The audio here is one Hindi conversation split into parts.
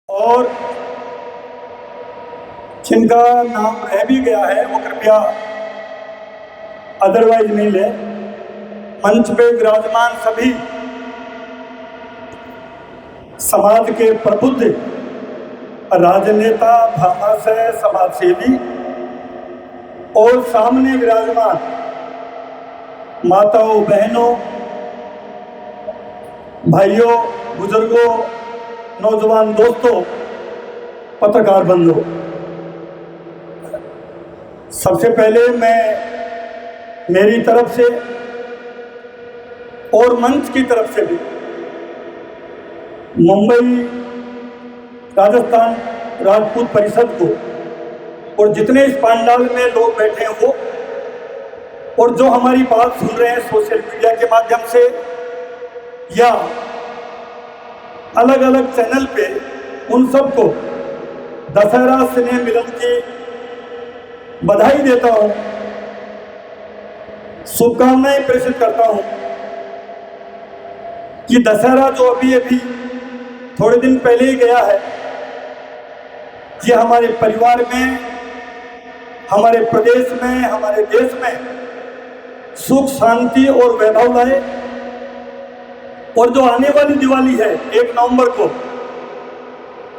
और जिनका नाम रह भी गया है वो कृपया अदरवाइज नहीं ले। मंच पे विराजमान सभी समाज के प्रबुद्ध राजनेता, भामाशय, समाजसेवी और सामने विराजमान माताओं, बहनों, भाइयों, बुजुर्गों, नौजवान दोस्तों, पत्रकार बंधुओं, सबसे पहले मैं मेरी तरफ से और मंच की तरफ से भी मुंबई राजस्थान राजपूत परिषद को और जितने इस पंडाल में लोग बैठे हैं वो और जो हमारी बात सुन रहे हैं सोशल मीडिया के माध्यम से या अलग अलग चैनल पे, उन सबको दशहरा स्नेह मिलन की बधाई देता हूं, शुभकामनाएं प्रेषित करता हूं कि दशहरा जो अभी थोड़े दिन पहले ही गया है, ये हमारे परिवार में, हमारे प्रदेश में, हमारे देश में सुख, शांति और वैभव लाए। और जो आने वाली दिवाली है 1 नवंबर को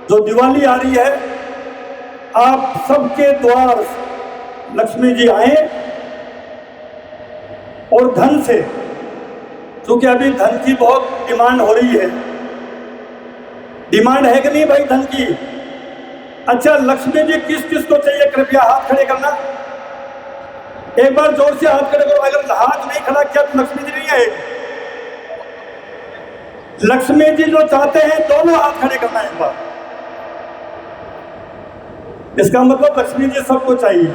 जो दिवाली आ रही है, आप सबके द्वार लक्ष्मी जी आए और धन से, क्योंकि अभी धन की बहुत डिमांड हो रही है। डिमांड है कि नहीं भाई धन की? अच्छा, लक्ष्मी जी किस किस को चाहिए? कृपया हाथ खड़े करना। एक बार जोर से हाथ खड़े करो। अगर हाथ नहीं खड़ा किया तो लक्ष्मी जी नहीं आएगी। लक्ष्मी जी जो चाहते हैं दोनों हाथ खड़े करना एक बार। इसका मतलब लक्ष्मी जी सबको चाहिए।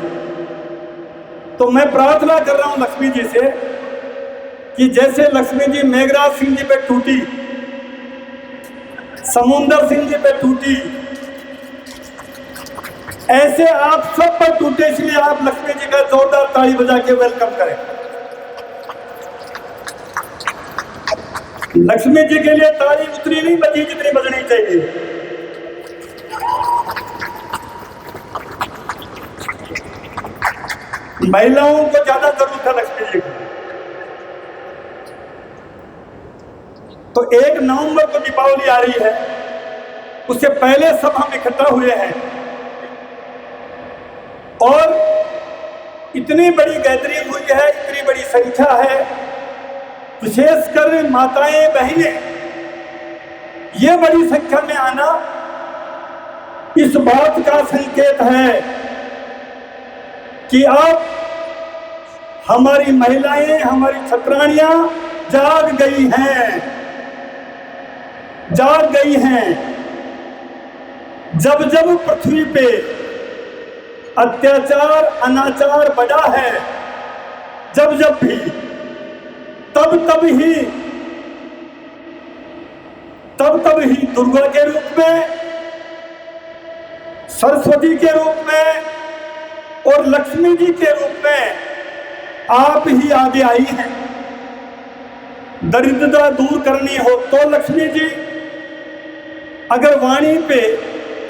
तो मैं प्रार्थना कर रहा हूं लक्ष्मी जी से कि जैसे लक्ष्मी जी मेघराज सिंह जी पे टूटी, समुंदर सिंह जी पे टूटी, ऐसे आप सब पर टूटे। इसलिए आप लक्ष्मी जी का जोरदार ताली बजा के वेलकम करें। लक्ष्मी जी के लिए ताली उतनी नहीं बजी जितनी बजनी चाहिए। महिलाओं को ज्यादा जरूरत है लक्ष्मी जी को। तो 1 नवंबर को दीपावली आ रही है, उससे पहले सब हम इकट्ठा हुए हैं और इतनी बड़ी गैदरिंग हुई है, इतनी बड़ी संख्या है, विशेषकर माताएं, बहनें, ये बड़ी संख्या में आना इस बात का संकेत है कि अब हमारी महिलाएं, हमारी छत्राणियां जाग गई हैं, जाग गई हैं। जब जब पृथ्वी पे अत्याचार, अनाचार बढ़ा है, जब जब भी, तब तब ही दुर्गा के रूप में, सरस्वती के रूप में और लक्ष्मी जी के रूप में आप ही आगे आई हैं। दरिद्रता दूर करनी हो तो लक्ष्मी जी अगर वाणी पे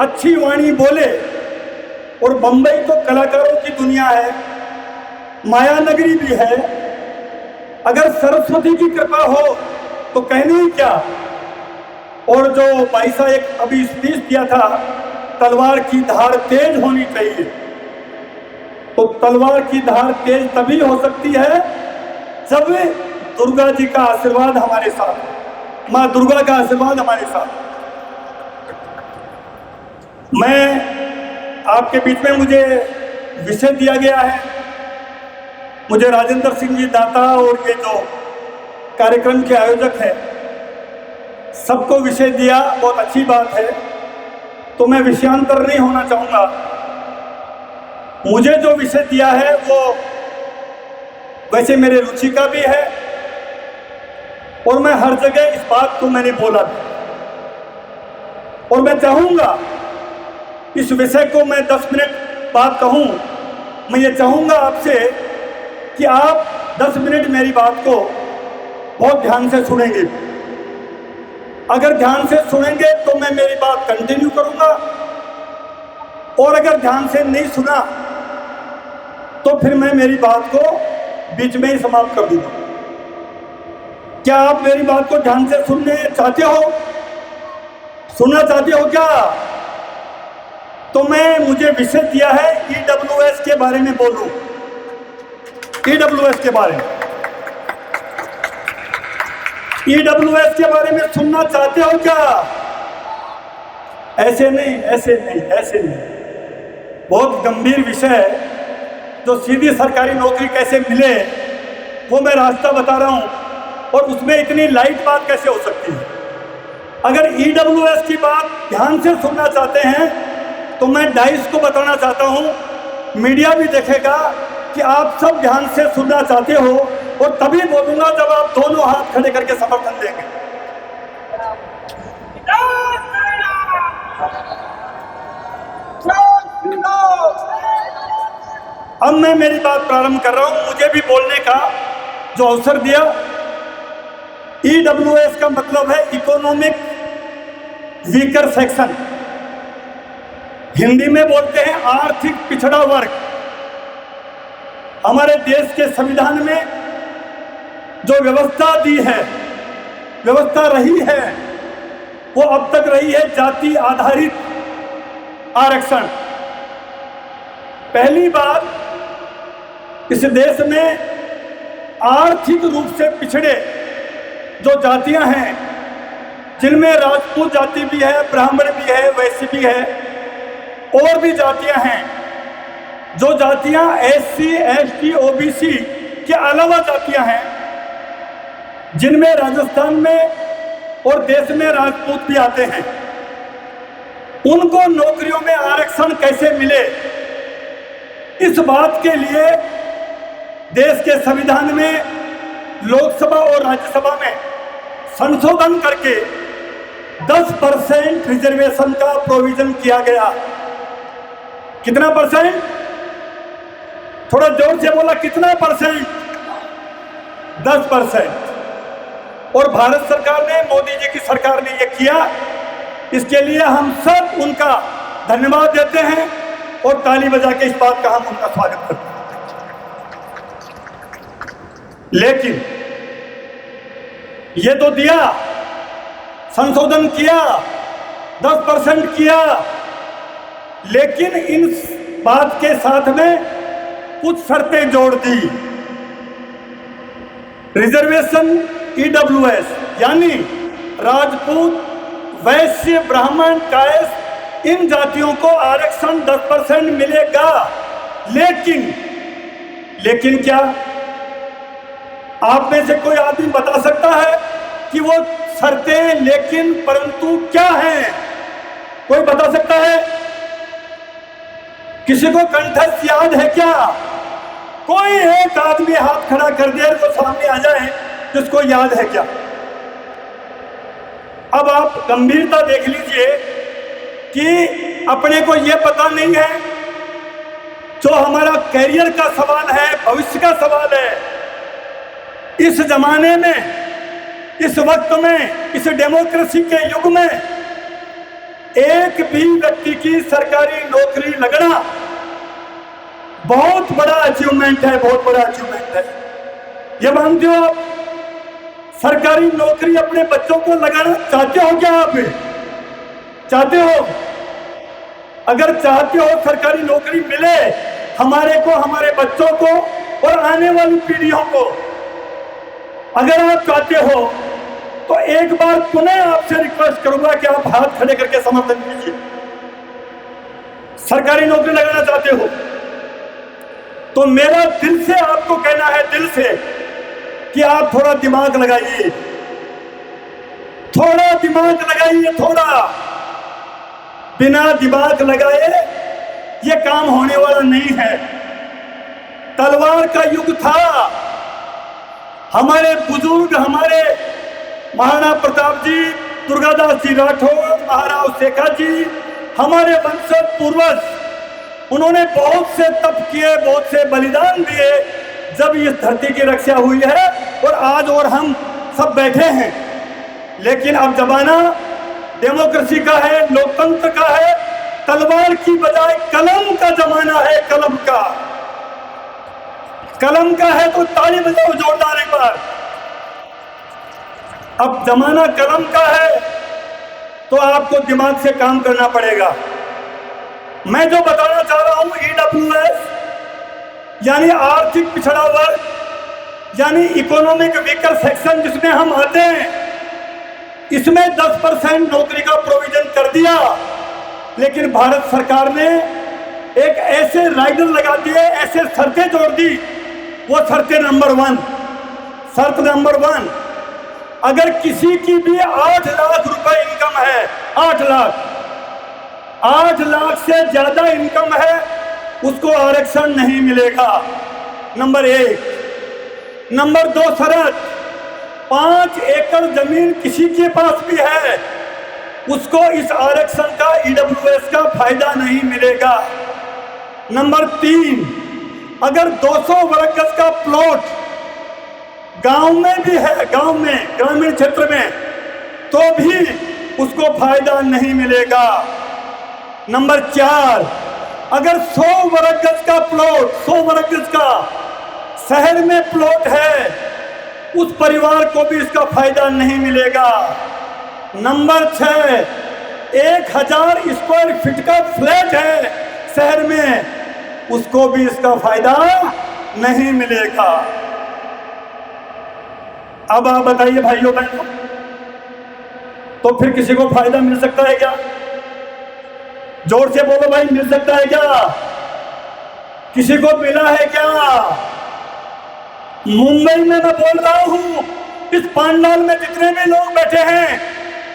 अच्छी वाणी बोले, और बंबई तो कलाकारों की दुनिया है, माया नगरी भी है, अगर सरस्वती की कृपा हो तो कहने ही क्या। और जो भाई साहब एक अभी स्पीच दिया था, तलवार की धार तेज होनी चाहिए, तो तलवार की धार तेज तभी हो सकती है जब दुर्गा जी का आशीर्वाद हमारे साथ, माँ दुर्गा का आशीर्वाद हमारे साथ। मैं आपके बीच में, मुझे विषय दिया गया है, मुझे राजेंद्र सिंह जी दाता और ये जो कार्यक्रम के आयोजक हैं सबको विषय दिया, बहुत अच्छी बात है। तो मैं विषयांतर नहीं होना चाहूँगा। मुझे जो विषय दिया है वो वैसे मेरे रुचि का भी है और मैं हर जगह इस बात को मैंने बोला भी, और मैं चाहूँगा इस विषय को मैं 10 मिनट बात कहूँ। मैं ये चाहूँगा आपसे कि आप 10 मिनट मेरी बात को बहुत ध्यान से सुनेंगे। अगर ध्यान से सुनेंगे तो मैं मेरी बात कंटिन्यू करूंगा, और अगर ध्यान से नहीं सुना तो फिर मैं मेरी बात को बीच में ही समाप्त कर दूंगा। क्या आप मेरी बात को ध्यान से सुनने चाहते हो? सुनना चाहते हो क्या? तो मुझे विषय दिया है ईडब्ल्यूएस के बारे में बोलूं। ईडब्ल्यूएस के बारे में, ईडब्ल्यूएस के बारे में सुनना चाहते हो क्या? ऐसे नहीं, ऐसे नहीं, ऐसे नहीं। बहुत गंभीर विषय है, जो सीधी सरकारी नौकरी कैसे मिले वो मैं रास्ता बता रहा हूं, और उसमें इतनी लाइट बात कैसे हो सकती है। अगर ईडब्ल्यूएस की बात ध्यान से सुनना चाहते हैं तो मैं डाइस को बताना चाहता हूं, मीडिया भी देखेगा कि आप सब ध्यान से सुनना चाहते हो, और तभी बोलूंगा जब आप दोनों हाथ खड़े करके समर्थन देंगे। अब मैं मेरी बात प्रारंभ कर रहा हूं। मुझे भी बोलने का जो अवसर दिया। ईडब्ल्यूएस का मतलब है इकोनॉमिक वीकर सेक्शन, हिंदी में बोलते हैं आर्थिक पिछड़ा वर्ग। हमारे देश के संविधान में जो व्यवस्था दी है, व्यवस्था रही है, वो अब तक रही है जाति आधारित आरक्षण। पहली बार इस देश में आर्थिक रूप से पिछड़े जो जातियां हैं, जिनमें राजपूत जाति भी है, ब्राह्मण भी है, वैश्य भी है, और भी जातियां हैं, जो जातियां एससी, एसटी, ओबीसी के अलावा जातियां हैं, जिनमें राजस्थान में और देश में राजपूत भी आते हैं, उनको नौकरियों में आरक्षण कैसे मिले, इस बात के लिए देश के संविधान में लोकसभा और राज्यसभा में संशोधन करके 10% रिजर्वेशन का प्रोविजन किया गया। कितना परसेंट? थोड़ा जोर से बोला, कितना परसेंट? 10%। और भारत सरकार ने, मोदी जी की सरकार ने ये किया। इसके लिए हम सब उनका धन्यवाद देते हैं और ताली बजा के इस बात का हम उनका स्वागत करते हैं। लेकिन ये तो दिया, संशोधन किया, 10% किया, लेकिन इन बात के साथ में कुछ शर्तें जोड़ दी। रिजर्वेशन ईडब्ल्यूएस यानी राजपूत, वैश्य, ब्राह्मण, कायस्थ, इन जातियों को आरक्षण 10% मिलेगा। लेकिन क्या आप में से कोई आदमी बता सकता है कि वो शर्तें, लेकिन, परंतु क्या हैं? कोई बता सकता है? किसी को कंठस्थ याद है क्या? कोई एक आदमी हाथ खड़ा कर दे तो सामने आ जाए जिसको याद है क्या? अब आप गंभीरता देख लीजिए कि अपने को यह पता नहीं है, जो हमारा कैरियर का सवाल है, भविष्य का सवाल है, इस जमाने में, इस वक्त में, इस डेमोक्रेसी के युग में एक भी व्यक्ति की सरकारी नौकरी लगना बहुत बड़ा अचीवमेंट है, बहुत बड़ा अचीवमेंट है। ये मानते हो आप? सरकारी नौकरी अपने बच्चों को लगाना चाहते हो क्या? आप चाहते हो? अगर चाहते हो सरकारी नौकरी मिले हमारे को, हमारे बच्चों को और आने वाली पीढ़ियों को, अगर आप चाहते हो तो एक बार पुनः आपसे रिक्वेस्ट करूंगा कि आप हाथ खड़े करके समर्थन कीजिए। सरकारी नौकरी लगाना चाहते हो तो मेरा दिल से आपको कहना है, दिल से, कि आप थोड़ा दिमाग लगाइए, थोड़ा दिमाग लगाइए, थोड़ा। बिना दिमाग लगाए ये काम होने वाला नहीं है। तलवार का युग था। हमारे बुजुर्ग, हमारे महाराणा प्रताप जी, दुर्गादास जी राठौर, महाराव शेखर जी, हमारे वंशज पूर्वज, उन्होंने बहुत से तप किए, बहुत से बलिदान दिए, जब इस धरती की रक्षा हुई है और आज और हम सब बैठे हैं। लेकिन अब जमाना डेमोक्रेसी का है, लोकतंत्र का है। तलवार की बजाय कलम का जमाना है, कलम का। कलम का है तो ताली बजाओ जोरदार एक बार। अब जमाना कलम का है तो आपको दिमाग से काम करना पड़ेगा। मैं जो बताना चाह रहा हूं, ईडब्ल्यूएस यानी आर्थिक पिछड़ा वर्ग, यानी इकोनॉमिक वीकर सेक्शन जिसमें हम आते हैं, इसमें 10% नौकरी का प्रोविजन कर दिया। लेकिन भारत सरकार ने एक ऐसे राइडर लगा दिए, ऐसे शर्तें जोड़ दी। वो शर्तें शर्त नंबर 1, अगर किसी की भी 8 लाख रुपए इनकम है, 8 लाख से ज्यादा इनकम है, उसको आरक्षण नहीं मिलेगा। नंबर 1। नंबर 2 शर्त, 5 एकड़ जमीन किसी के पास भी है, उसको इस आरक्षण का, ईडब्ल्यूएस का फायदा नहीं मिलेगा। नंबर 3, अगर 200 वर्ग गज का प्लॉट गांव में भी है, गांव में, ग्रामीण क्षेत्र में, तो भी उसको फायदा नहीं मिलेगा। नंबर 4, अगर 100 वर्ग गज का प्लॉट, 100 वर्ग गज का शहर में प्लॉट है, उस परिवार को भी इसका फायदा नहीं मिलेगा। नंबर 6, 1000 स्क्वायर फीट का फ्लैट है शहर में, उसको भी इसका फायदा नहीं मिलेगा। अब आप बताइए भाइयों बहनों, तो फिर किसी को फायदा मिल सकता है क्या? जोर से बोलो भाई, मिल सकता है क्या? किसी को मिला है क्या? मुंबई में मैं बोल रहा हूं, इस पंडाल में जितने भी लोग बैठे हैं,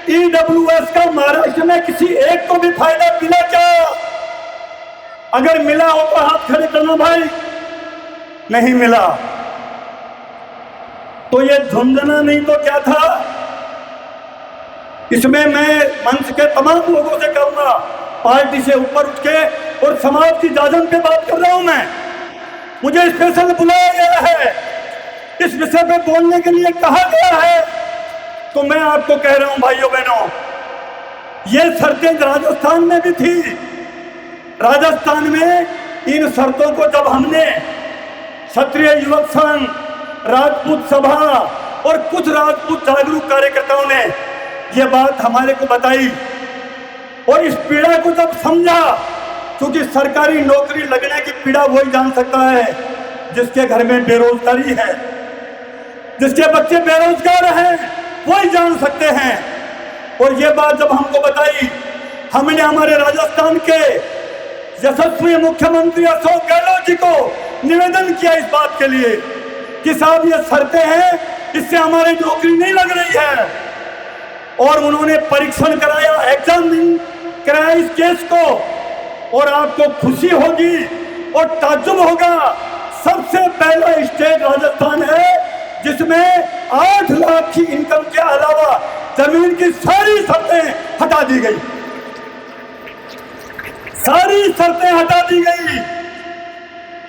ईडब्ल्यूएस का महाराष्ट्र में किसी एक को भी फायदा मिला क्या? अगर मिला हो तो हाथ खड़े करना भाई। नहीं मिला तो ये झुंझुना नहीं तो क्या था? इसमें मैं मंच के तमाम लोगों से कहूंगा, पार्टी से ऊपर उठ के और समाज की जाजन पे बात कर रहा हूं मैं। मुझे स्पेशल बुलाया गया है, इस विषय पे बोलने के लिए कहा गया है, तो मैं आपको कह रहा हूं भाइयों बहनों, ये शर्तें राजस्थान में भी थी। राजस्थान में इन शर्तों को जब हमने क्षत्रिय युवक संघ, राजपूत सभा और कुछ राजपूत जागरूक कार्यकर्ताओं ने ये बात हमारे को बताई और इस पीड़ा को जब समझा, क्योंकि सरकारी नौकरी लगने की पीड़ा वही जान सकता है जिसके घर में बेरोजगारी है, जिसके बच्चे बेरोजगार हैं, वही जान सकते हैं। और ये बात जब हमको बताई, हमने हमारे राजस्थान के यशस्वी मुख्यमंत्री अशोक गहलोत जी को निवेदन किया इस बात के लिए कि साहब ये शर्तें हैं, इससे हमारी नौकरी नहीं लग रही है। और उन्होंने परीक्षण कराया, एग्जामिन कराया इस केस को, और आपको खुशी होगी और ताज्जुब होगा, सबसे पहला स्टेट राजस्थान है जिसमें 8 लाख की इनकम के अलावा जमीन की सारी शर्तें हटा दी गई, सारी शर्तें हटा दी गई।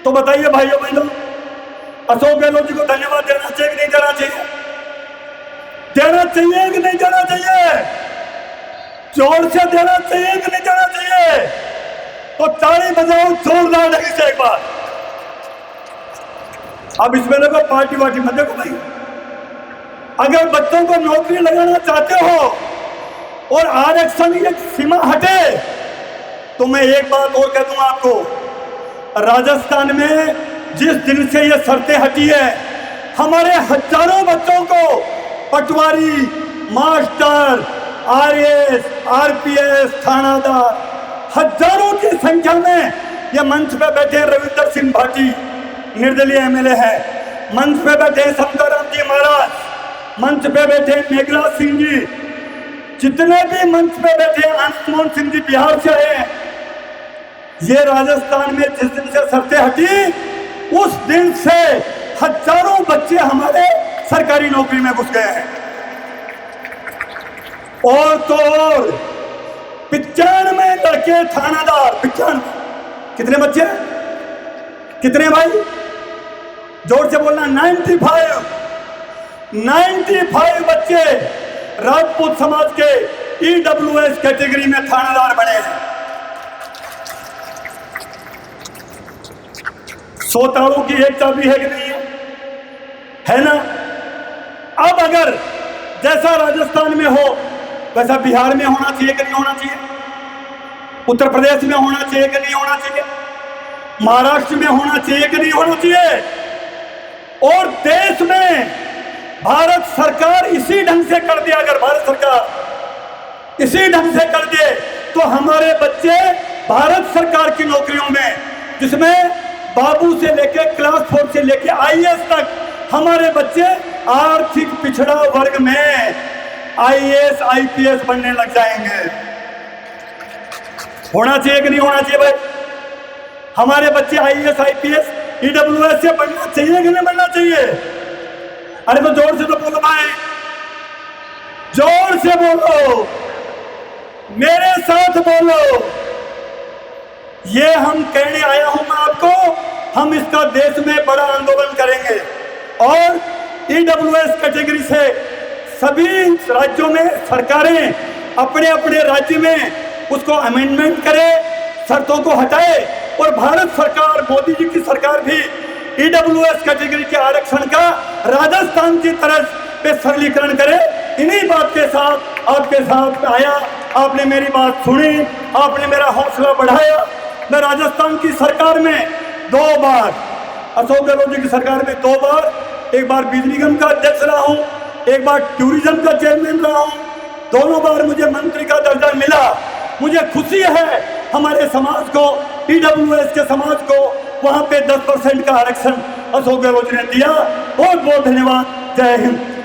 तो बताइए भाइयों बहनों, अशोक गहलोत जी को धन्यवाद देना चाहिए कि नहीं देना चाहिए? देना चाहिए कि नहीं देना चाहिए? जोर से देना चाहिए कि नहीं देना चाहिए? तो ताली बजाओ जोरदार ढंग से एक बार। अब इसमें देखो पार्टी वार्टी मत देखो भाई। अगर बच्चों को नौकरी लगाना चाहते हो और आरक्षण की एक सीमा हटे, तो मैं एक बात और कह दूंगा आपको, राजस्थान में जिस दिन से ये शर्तें हटी है, हमारे हजारों बच्चों को पटवारी, मास्टर, आरएएस, आरपीएस, थानादार, हजारों की संख्या में ये मंच पे बैठे रविंदर सिंह भाटी, निर्दलीय एमएलए है, मंच पे बैठे शंकरराम जी महाराज, मंच पे बैठे मेघराज सिंह जी, जितने भी मंच पे बैठे आनंद मोहन सिंह जी बिहार से आए। ये राजस्थान में जिस दिन से शर्तें हटी, उस दिन से हजारों बच्चे हमारे सरकारी नौकरी में घुस गए हैं। और तो और 95 लड़के थानादार, 95, कितने बच्चे? कितने भाई? जोर से बोलना। 95 बच्चे राजपूत समाज के ईडब्ल्यूएस कैटेगरी में थानेदार बने हैं। सोतारों की एक चाबी है कि नहीं है ना? अब अगर जैसा राजस्थान में हो वैसा बिहार में होना चाहिए कि नहीं होना चाहिए? उत्तर प्रदेश में होना चाहिए कि नहीं होना चाहिए? महाराष्ट्र में होना चाहिए कि नहीं होना चाहिए? और देश में भारत सरकार इसी ढंग से कर दिया, अगर भारत सरकार इसी ढंग से कर दे तो हमारे बच्चे भारत सरकार की नौकरियों में, जिसमें बाबू से लेके क्लास 4 से लेके आईएएस तक हमारे बच्चे आर्थिक पिछड़ा वर्ग में आईएएस आईपीएस बनने लग जाएंगे। होना चाहिए कि नहीं होना चाहिए भाई? हमारे बच्चे आईएएस आईपीएस ईडब्ल्यूएस से बनना चाहिए कि नहीं बनना चाहिए? अरे तो जोर से तो बोलो भाई, जोर से बोलो, मेरे साथ बोलो। ये हम कहने आया हूं मैं आपको, हम इसका देश में बड़ा आंदोलन करेंगे और ईडब्ल्यूएस कैटेगरी से सभी राज्यों में सरकारें अपने अपने राज्य में उसको अमेंडमेंट करे, शर्तों को हटाए और भारत सरकार, मोदी जी की सरकार भी ईडब्ल्यूएस कैटेगरी के आरक्षण का राजस्थान की तरफ पे सरलीकरण करे। इन्हीं बात के साथ आपके साथ आया, आपने मेरी बात सुनी, आपने मेरा हौसला बढ़ाया। मैं राजस्थान की सरकार में 2 बार, अशोक गहलोत जी की सरकार में 2 बार, एक बार बिजली निगम का अध्यक्ष रहा हूँ, एक बार टूरिज्म का चेयरमैन रहा हूँ। दोनों बार मुझे मंत्री का दर्जा मिला। मुझे खुशी है हमारे समाज को, ईडब्ल्यूएस के समाज को वहाँ पे 10% का आरक्षण अशोक गहलोत जी ने दिया। बहुत बहुत धन्यवाद। जय हिंद।